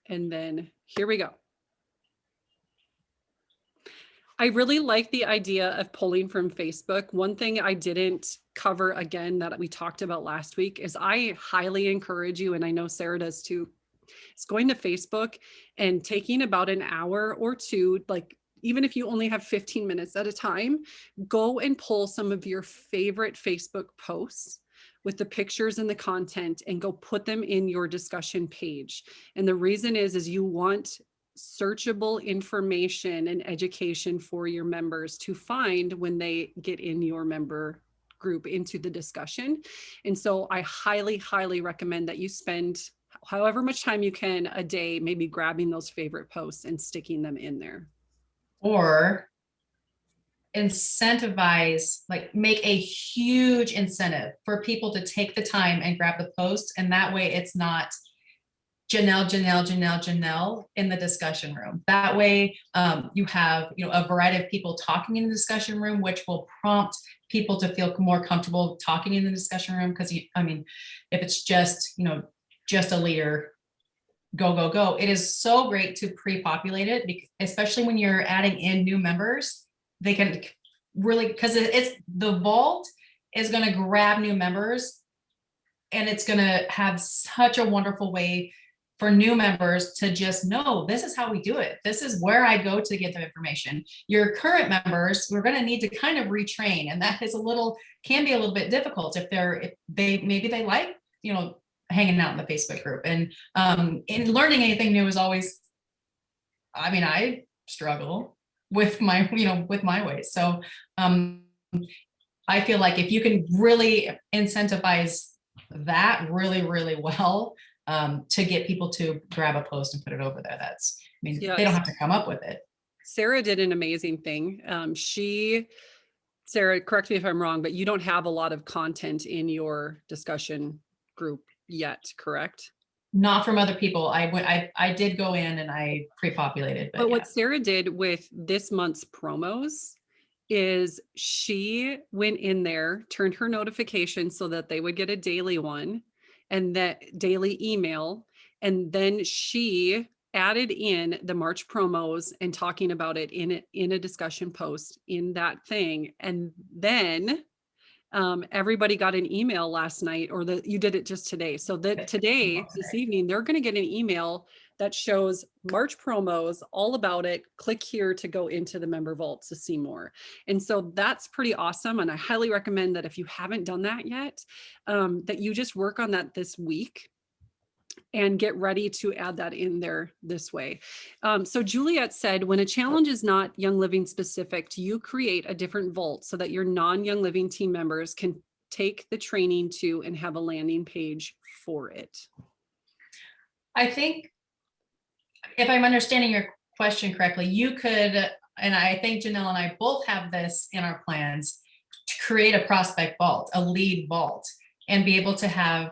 And then here we go. I really like the idea of pulling from Facebook. One thing I didn't cover again that we talked about last week is I highly encourage you, and I know Sarah does too, is going to Facebook and taking about an hour or two, like even if you only have 15 minutes at a time, go and pull some of your favorite Facebook posts with the pictures and the content and go put them in your discussion page. And the reason is you want searchable information and education for your members to find when they get in your member group into the discussion. And so I highly, highly recommend that you spend however much time you can a day, maybe grabbing those favorite posts and sticking them in there. Or incentivize, like make a huge incentive for people to take the time and grab the post. And that way it's not Janelle in the discussion room. That way you have, a variety of people talking in the discussion room, which will prompt people to feel more comfortable talking in the discussion room. Because if it's just, just a leader, go. It is so great to pre-populate it, especially when you're adding in new members. They can really, because it's the vault is going to grab new members, and it's going to have such a wonderful way for new members to just know this is how we do it. This is where I go to get the information. Your current members, we're going to need to kind of retrain, and that is can be a little bit difficult if they like, hanging out in the Facebook group. And in learning anything new is always, I struggle with my, with my ways. So I feel like if you can really incentivize that really, really well, to get people to grab a post and put it over there, yes. They don't have to come up with it. Sarah did an amazing thing. Sarah, correct me if I'm wrong, but you don't have a lot of content in your discussion group yet, correct? Not from other people. I did go in and I pre-populated. But what Sarah did with this month's promos is she went in there, turned her notifications so that they would get a daily one and that daily email. And then she added in the March promos and talking about it in a discussion post in that thing. And then everybody got an email last night, or you did it just today. So that this evening, they're going to get an email that shows March promos, all about it. Click here to go into the member vault to see more. And so that's pretty awesome. And I highly recommend that if you haven't done that yet, that you just work on that this week and get ready to add that in there this way. So Juliet said, when a challenge is not Young Living specific, do you create a different vault so that your non-Young Living team members can take the training to and have a landing page for it? I think if I'm understanding your question correctly, you could, and I think Janelle and I both have this in our plans, to create a prospect vault, a lead vault, and be able to have,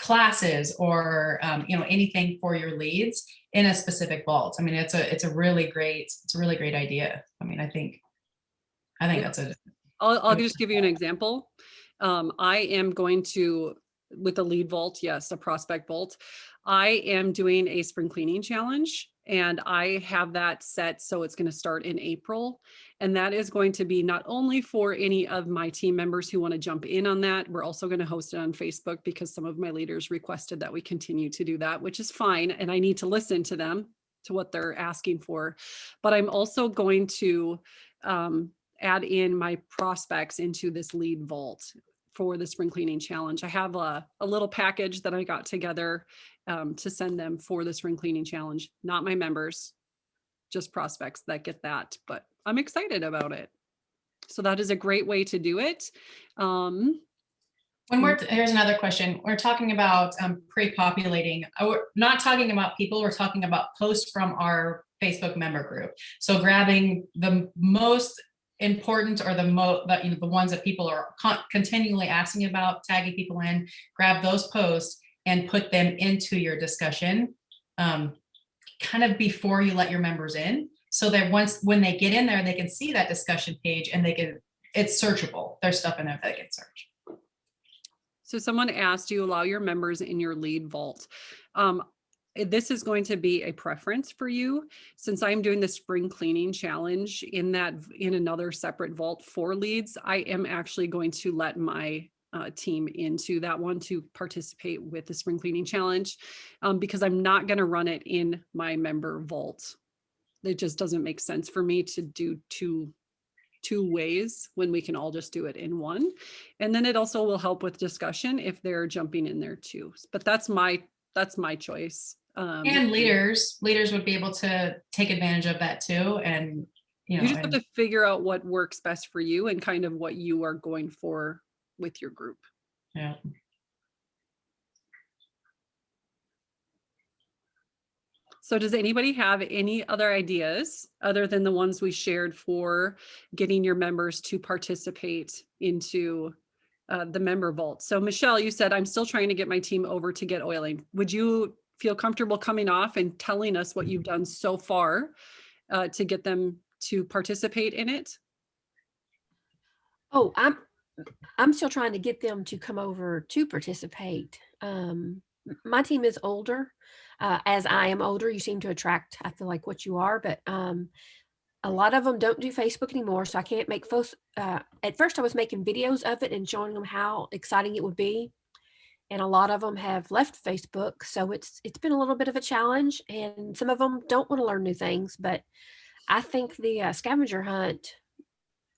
classes or anything for your leads in a specific vault. It's a really great idea. I think that's a. I'll just give you an example. I am going to, with a lead vault, yes, a prospect vault. I am doing a spring cleaning challenge, and I have that set so it's going to start in April. And that is going to be not only for any of my team members who want to jump in on that, we're also going to host it on Facebook because some of my leaders requested that we continue to do that, which is fine. And I need to listen to them, to what they're asking for. But I'm also going to add in my prospects into this lead vault for the spring cleaning challenge. I have a little package that I got together to send them for the spring cleaning challenge. Not my members, just prospects that get that, but I'm excited about it. So that is a great way to do it. Here's another question. We're talking about pre-populating. We're not talking about people, we're talking about posts from our Facebook member group. So grabbing the most important, or the ones that people are continually asking about, tagging people in, grab those posts and put them into your discussion kind of before you let your members in, so that when they get in there, they can see that discussion page and it's searchable. There's stuff in there that they can search. So someone asked, do you allow your members in your lead vault? This is going to be a preference for you, since I'm doing the spring cleaning challenge in another separate vault for leads. I am actually going to let my team into that one to participate with the spring cleaning challenge, because I'm not going to run it in my member vault. It just doesn't make sense for me to do two ways when we can all just do it in one. And then it also will help with discussion if they're jumping in there too. But that's my choice. And leaders would be able to take advantage of that too. And, You just have to figure out what works best for you and kind of what you are going for with your group. Yeah. So does anybody have any other ideas other than the ones we shared for getting your members to participate into the member vault? So Michelle, you said, I'm still trying to get my team over to GetOiling. Would you feel comfortable coming off and telling us what you've done so far to get them to participate in it? Oh, I'm still trying to get them to come over to participate. My team is older. As I am older, you seem to attract, I feel like, what you are, but a lot of them don't do Facebook anymore, so I can't make at first I was making videos of it and showing them how exciting it would be. And a lot of them have left Facebook, so it's been a little bit of a challenge, and some of them don't want to learn new things, but I think the scavenger hunt,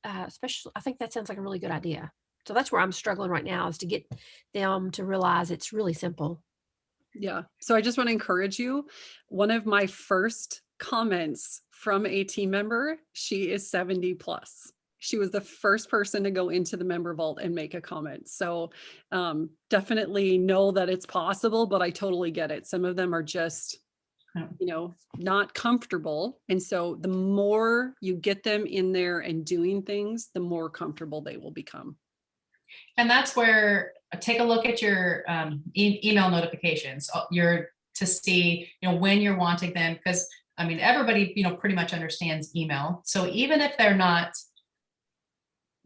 especially, I think that sounds like a really good idea. So that's where I'm struggling right now, is to get them to realize it's really simple. Yeah. So I just want to encourage you. One of my first comments from a team member, she is 70 plus. She was the first person to go into the member vault and make a comment. So definitely know that it's possible, but I totally get it. Some of them are just, not comfortable. And so the more you get them in there and doing things, the more comfortable they will become. And that's where take a look at your email notifications, to see, when you're wanting them, because I mean, everybody, pretty much understands email. So even if they're not,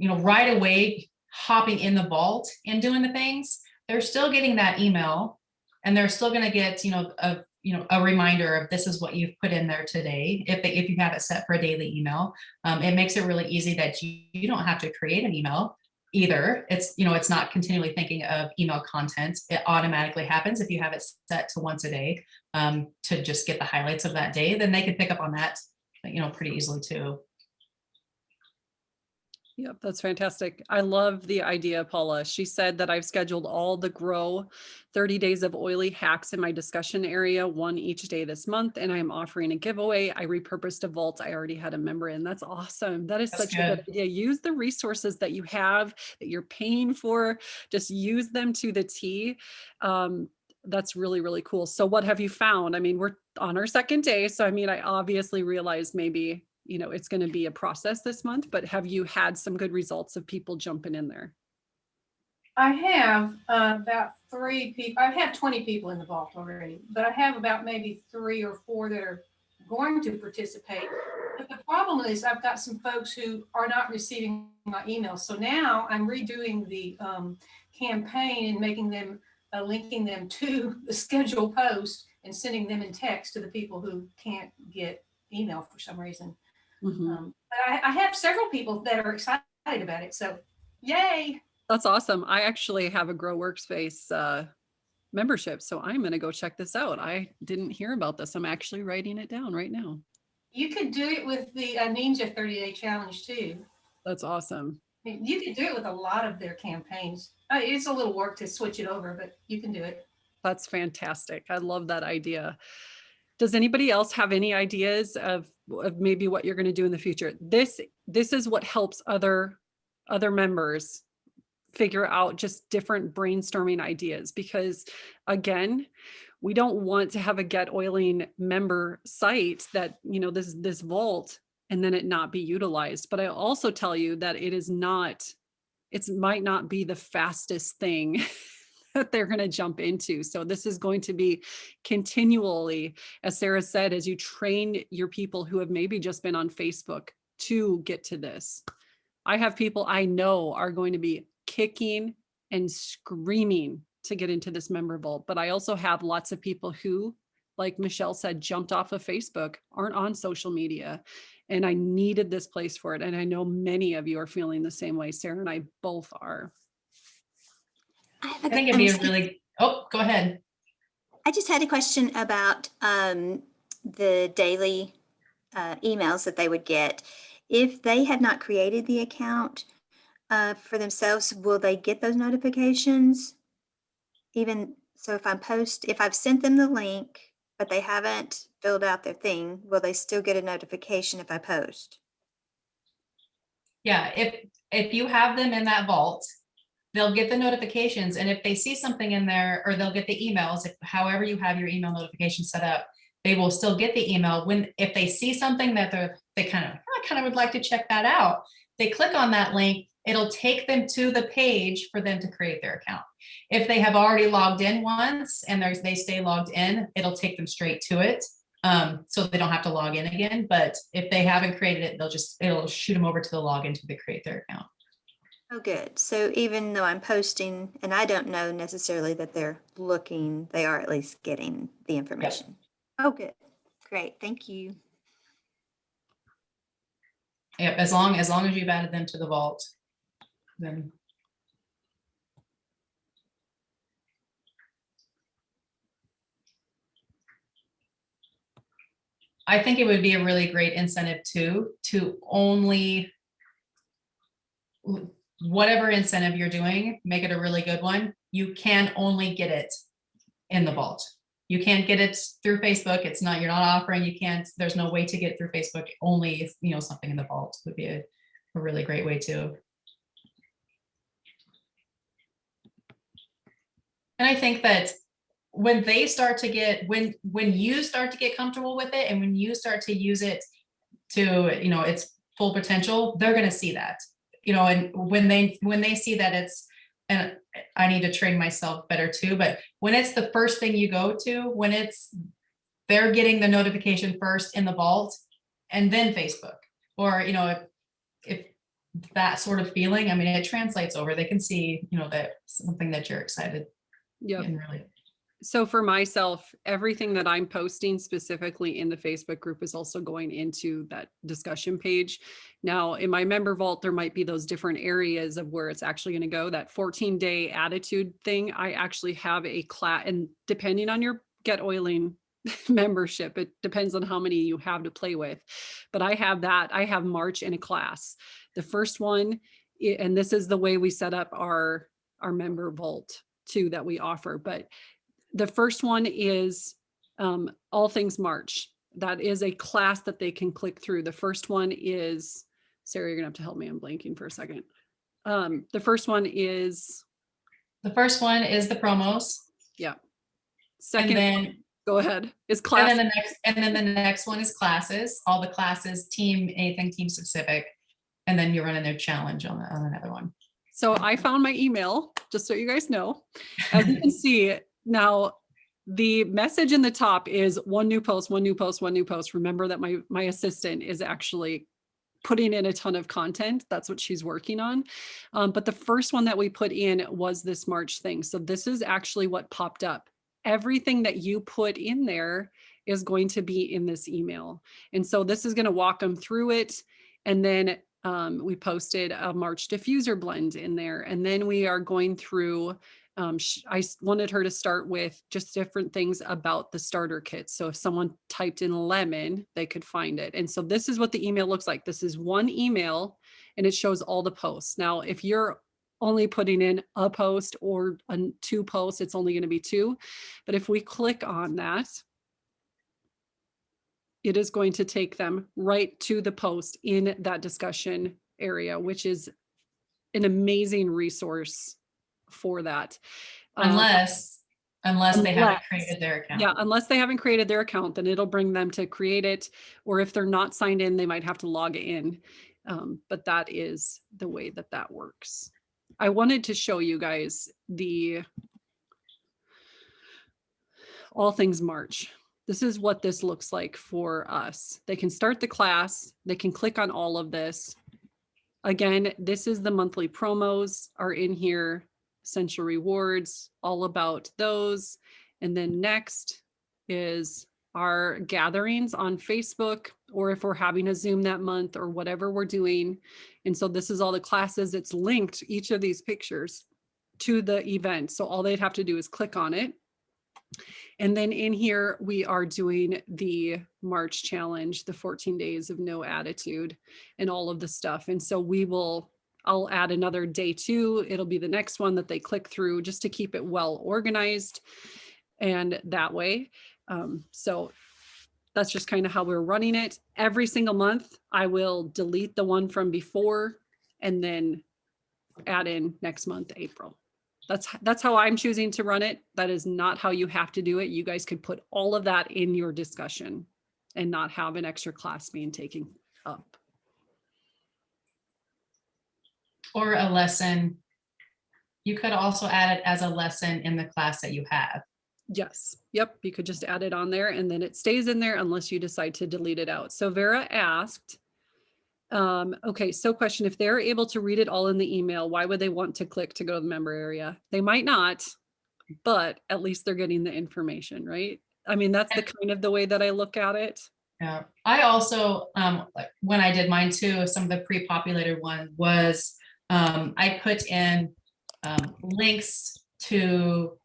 right away hopping in the vault and doing the things, they're still getting that email, and they're still going to get, a reminder of this is what you've put in there today. If you have it set for a daily email, it makes it really easy that you don't have to create an email either. It's not continually thinking of email content. It automatically happens if you have it set to once a day, to just get the highlights of that day. Then they can pick up on that, pretty easily too. Yep, that's fantastic. I love the idea, Paula. She said that I've scheduled all the Grow 30 Days of Oily hacks in my discussion area, one each day this month, and I'm offering a giveaway. I repurposed a vault I already had a member in. That's awesome. That is such a good idea. Use the resources that you have, that you're paying for. Just use them to the T. That's really, really cool. So what have you found? I mean, we're on our second day. So, I mean, I obviously realized maybe it's going to be a process this month, but have you had some good results of people jumping in there? I have about 3 people. I have 20 people in the vault already, but I have about maybe 3 or 4 that are going to participate. But the problem is I've got some folks who are not receiving my emails. So now I'm redoing the campaign and making them, linking them to the scheduled post and sending them in text to the people who can't get email for some reason. But I have several people that are excited about it. So yay. That's awesome. I actually have a Grow Workspace membership, so I'm going to go check this out. I didn't hear about this. I'm actually writing it down right now. You could do it with the Ninja 30-day challenge too. That's awesome. You could do it with a lot of their campaigns. It's a little work to switch it over, but you can do it. That's fantastic. I love that idea. Does anybody else have any ideas of maybe what you're going to do in the future? This is what helps other members figure out just different brainstorming ideas, because again, we don't want to have a GetOiling member site that, this vault, and then it not be utilized. But I also tell you that it might not be the fastest thing that they're going to jump into. So this is going to be continually, as Sarah said, as you train your people who have maybe just been on Facebook to get to this. I have people I know are going to be kicking and screaming to get into this member vault. But I also have lots of people who, like Michelle said, jumped off of Facebook, aren't on social media. And I needed this place for it. And I know many of you are feeling the same way. Sarah and I both are. I think it'd be a really, oh, go ahead. I just had a question about the daily emails that they would get. If they have not created the account for themselves, will they get those notifications? Even so, if I've sent them the link, but they haven't filled out their thing, will they still get a notification if I post? Yeah, if you have them in that vault, they'll get the notifications, and if they see something in there, or they'll get the emails, however you have your email notification set up, they will still get the email if they see something that I kind of would like to check that out. They click on that link, it'll take them to the page for them to create their account. If they have already logged in once and they stay logged in, it'll take them straight to it. So they don't have to log in again. But if they haven't created it, it'll shoot them over to the login to create their account. Oh, good. So even though I'm posting and I don't know necessarily that they're looking, they are at least getting the information. Yep. Oh, good. Great. Thank you. Yep. As long as you've added them to the vault, then. I think it would be a really great incentive too, to only, whatever incentive you're doing, make it a really good one. You can only get it in the vault. You can't get it through Facebook. You're not offering, there's no way to get it through Facebook. Only if, something in the vault would be a really great way too. And I think that when you start to get comfortable with it, and when you start to use it to, its full potential, they're going to see that, and when they see that and I need to train myself better too, but when it's the first thing you go to, when they're getting the notification first in the vault and then Facebook, or, if that sort of feeling, I mean, it translates over, they can see, that something that you're excited. Yeah. Really. So for myself, everything that I'm posting specifically in the Facebook group is also going into that discussion page. Now, in my member vault, there might be those different areas of where it's actually going to go. That 14-day attitude thing, I actually have a class, and depending on your GetOiling membership, it depends on how many you have to play with. But I have March in a class. The first one, and this is the way we set up our member vault too that we offer, but the first one is all things March. That is a class that they can click through. The first one is, Sarah, you're gonna have to help me. I'm blanking for a second. The first one is the promos. Yeah. Second, and then go ahead. Is class. And then the next one is classes. All the classes, anything team specific, and then you're running their challenge on another one. So I found my email, just so you guys know. As you can see. Now, the message in the top is one new post, one new post, one new post. Remember that my assistant is actually putting in a ton of content. That's what she's working on. But the first one that we put in was this March thing. So this is actually what popped up. Everything that you put in there is going to be in this email. And so this is going to walk them through it. And then we posted a March diffuser blend in there. And then we are going through I wanted her to start with just different things about the starter kit. So if someone typed in lemon, they could find it. And so this is what the email looks like. This is one email and it shows all the posts. Now, if you're only putting in a post or two posts, it's only going to be two. But if we click on that, it is going to take them right to the post in that discussion area, which is an amazing resource for that. Unless they haven't created their account. Yeah, unless they haven't created their account, then it'll bring them to create it. Or if they're not signed in, they might have to log in. But that is the way that works. I wanted to show you guys the all things March. This is what this looks like for us. They can start the class. They can click on all of this. Again, this is the monthly promos are in here. essential rewards, all about those. And then next is our gatherings on Facebook, or if we're having a Zoom that month or whatever we're doing. And so this is all the classes. It's linked, each of these pictures, to the event. So all they'd have to do is click on it. And then in here, we are doing the March challenge, the 14 days of no attitude and all of the stuff. And so I'll add another day 2. It'll be the next one that they click through just to keep it well organized and that way. So that's just kind of how we're running it. Every single month, I will delete the one from before and then add in next month, April. That's how I'm choosing to run it. That is not how you have to do it. You guys could put all of that in your discussion and not have an extra class being taken up. Or a lesson. You could also add it as a lesson in the class that you have. Yes. Yep. You could just add it on there and then it stays in there unless you decide to delete it out. So Vera asked, okay, so question, if they're able to read it all in the email, why would they want to click to go to the member area? They might not, but at least they're getting the information, right? I mean, that's the kind of the way that I look at it. Yeah, I also, like when I did mine too, some of the pre-populated one was, I put in links to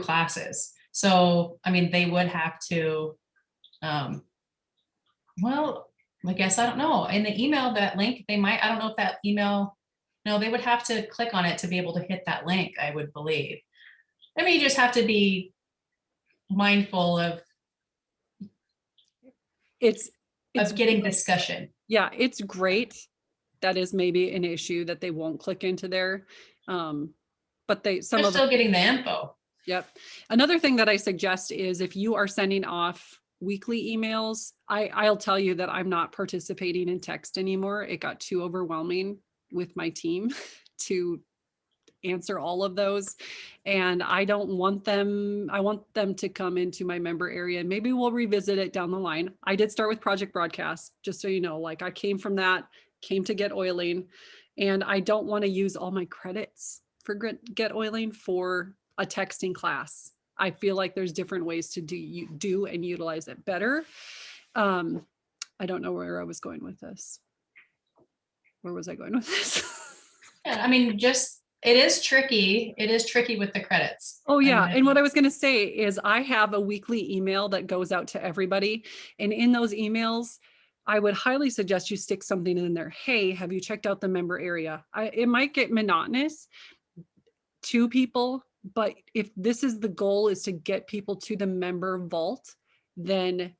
classes. So, I mean, they would have to, well, I guess, I don't know, in the email, that link, they might, I don't know if that email, no, they would have to click on it to be able to hit that link, I would believe. I mean, you just have to be mindful of It's getting discussion. Yeah, it's great. That is maybe an issue that they won't click into there. But They're some of them, still getting the info. yep. Another thing that I suggest is if you are sending off weekly emails, I'll tell you that I'm not participating in text anymore. It got too overwhelming with my team to answer all of those. And I don't want them, I want them to come into my member area. Maybe we'll revisit it down the line. I did start with Project Broadcast, just so you know, like I came from that, came to GetOiling, and I don't want to use all my credits for GetOiling for a texting class. I feel like there's different ways to do and utilize it better. I don't know where I was going with this. Where was I going with this? Yeah, I mean, just, it is tricky. It is tricky with the credits. Oh yeah. I mean, And what I was going to say is I have a weekly email that goes out to everybody. And in those emails, I would highly suggest you stick something in there. Hey, have you checked out the member area? It might get monotonous to people, but if this is the goal, is to get people to the member vault, then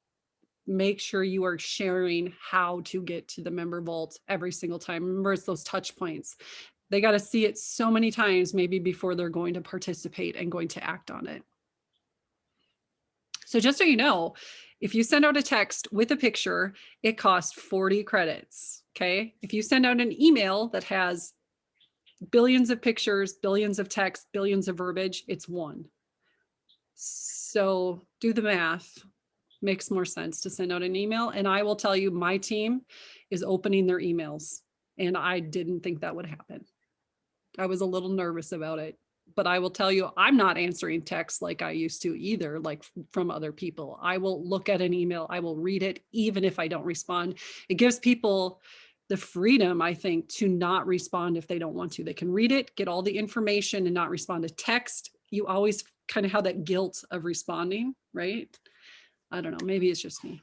make sure you are sharing how to get to the member vault every single time. Remember, it's those touch points. They got to see it so many times, maybe before they're going to participate and going to act on it. So just so you know, if you send out a text with a picture, it costs 40 credits. Okay. If you send out an email that has billions of pictures, billions of text, billions of verbiage, it's 1. So do the math. Makes more sense to send out an email. And I will tell you, my team is opening their emails, and I didn't think that would happen. I was a little nervous about it, but I will tell you, I'm not answering texts like I used to either, like from other people. I will look at an email, I will read it, even if I don't respond. It gives people the freedom, I think, to not respond if they don't want to. They can read it, get all the information, and not respond to text. You always kind of have that guilt of responding, right? I don't know, maybe it's just me.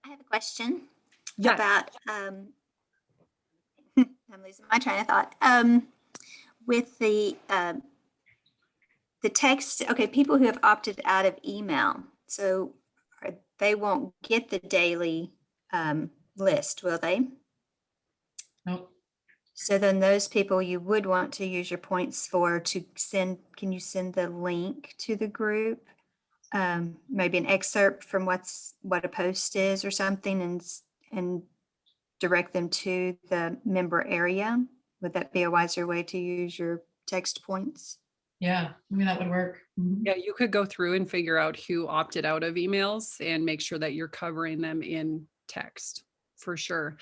I have a question Yes. about, I'm losing my train of thought. With the text, okay, people who have opted out of email, so they won't get the daily list, will they? Nope. So then those people you would want to use your points for to send, can you send the link to the group? Maybe an excerpt from what a post is or something, and direct them to the member area. Would that be a wiser way to use your text points? Yeah, I mean, that would work. Mhm. Yeah, you could go through and figure out who opted out of emails and make sure that you're covering them in text for sure.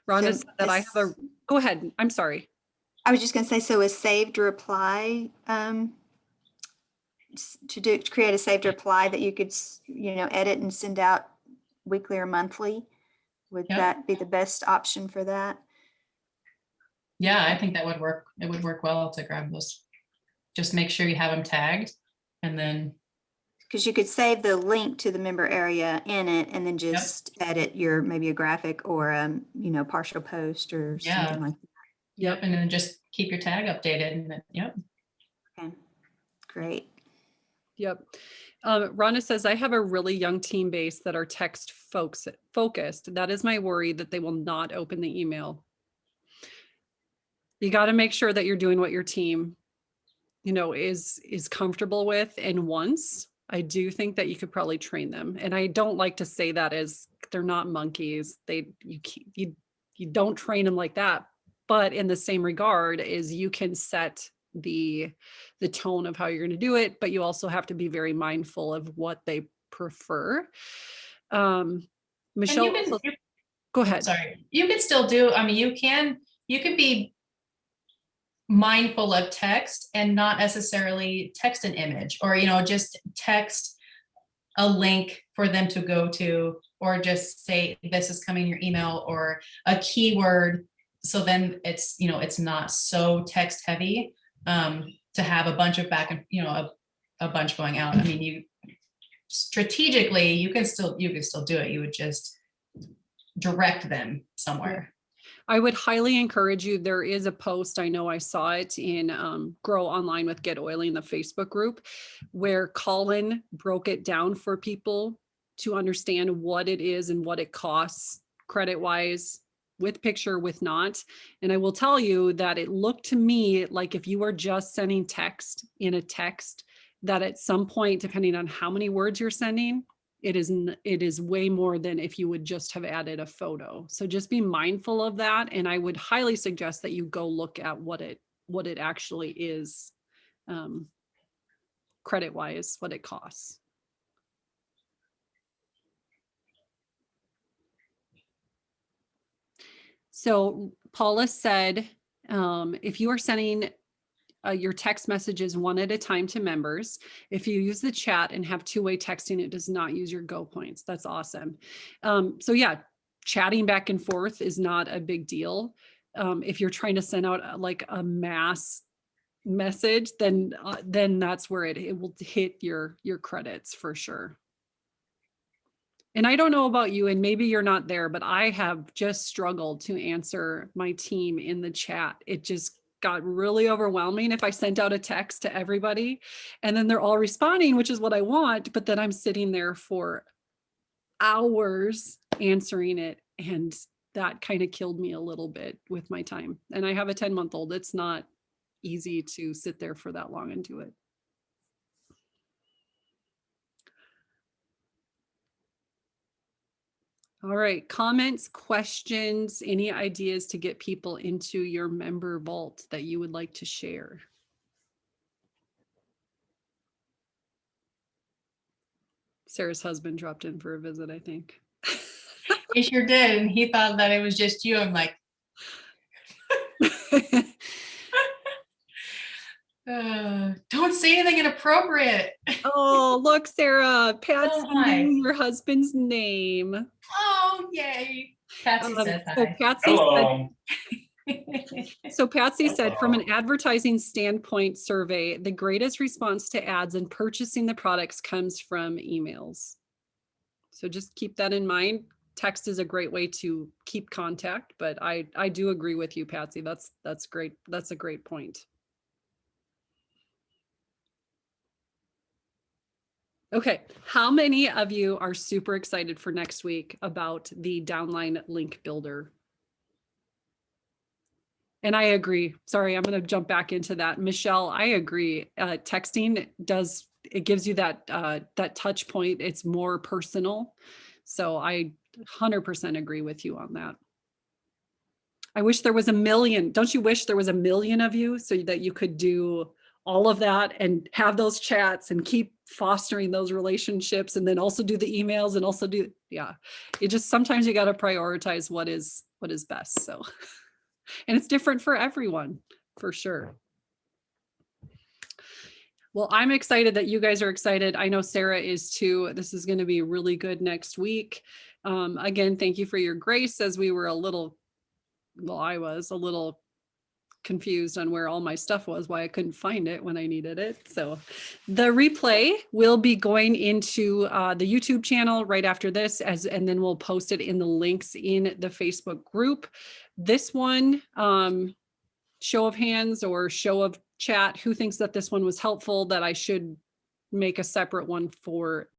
Rhonda So said that I have a, go ahead. I'm sorry. I was just gonna say, so a saved reply, to create a saved reply that you could, edit and send out weekly or monthly, would Yep. that be the best option for that? Yeah, I think that would work. It would work well to grab those. Just make sure you have them tagged and then, Because you could save the link to the member area in it and then just edit maybe a graphic or, partial post or Yeah. something like that. yep, and then just keep your tag updated and then, yep. Okay, great. Yep. Rhonda says, I have a really young team base that are text focused. That is my worry, that they will not open the email. You got to make sure that you're doing what your team, is comfortable with and wants. I do think that you could probably train them. And I don't like to say that as they're not monkeys. You don't train them like that. But in the same regard is you can set the tone of how you're going to do it, but you also have to be very mindful of what they prefer. Michelle, go ahead. Sorry, you can still do, I mean, you can be mindful of text and not necessarily text an image or, just text a link for them to go to, or just say, this is coming in your email, or a keyword. So then it's, it's not so text heavy, to have a bunch of back and, a bunch going out. I mean, you strategically, you can still do it. You would just direct them somewhere. I would highly encourage you. There is a post, I know I saw it in Grow Online with GetOiling, the Facebook group, where Colin broke it down for people to understand what it is and what it costs credit-wise, with picture, with not. And I will tell you that it looked to me like if you are just sending text in a text, that at some point, depending on how many words you're sending, it is way more than if you would just have added a photo. So just be mindful of that. And I would highly suggest that you go look at what it actually is, credit wise, what it costs. So Paula said, if you are sending your text messages one at a time to members, if you use the chat and have two-way texting, it does not use your Go points. That's awesome. So yeah, chatting back and forth is not a big deal. If you're trying to send out like a mass message, then that's where it will hit your credits for sure. And I don't know about you, and maybe you're not there, but I have just struggled to answer my team in the chat. It just got really overwhelming if I sent out a text to everybody and then they're all responding, which is what I want, but then I'm sitting there for hours answering it. And that kind of killed me a little bit with my time. And I have a 10-month-old. It's not easy to sit there for that long and do it. All right, comments, questions, any ideas to get people into your member vault that you would like to share? Sarah's husband dropped in for a visit, I think. He sure did. And he thought that it was just you. I'm like, don't say anything inappropriate. Oh, look, Sarah, Patsy hi. knew your husband's name. Oh, yay. Patsy said So hi. Patsy Hello. So Patsy said, from an advertising standpoint survey, the greatest response to ads and purchasing the products comes from emails. So just keep that in mind. Text is a great way to keep contact, but I do agree with you, Patsy. That's great. That's a great point. Okay, how many of you are super excited for next week about the downline link builder? And I agree. Sorry, I'm going to jump back into that. Michelle, I agree. Texting it gives you that touch point. It's more personal. So I 100% agree with you on that. I wish there was 1 million. Don't you wish there was 1 million of you so that you could do all of that and have those chats and keep fostering those relationships and then also do the emails and also do, yeah. It just, sometimes you got to prioritize what is best. So, and it's different for everyone. for sure. Well, I'm excited that you guys are excited. I know Sarah is too. This is going to be really good next week. Again, thank you for your grace as we were I was a little confused on where all my stuff was, why I couldn't find it when I needed it. So the replay will be going into the YouTube channel right after this, and then we'll post it in the links in the Facebook group. This one, show of hands or show of chat, who thinks that this one was helpful, that I should make a separate one for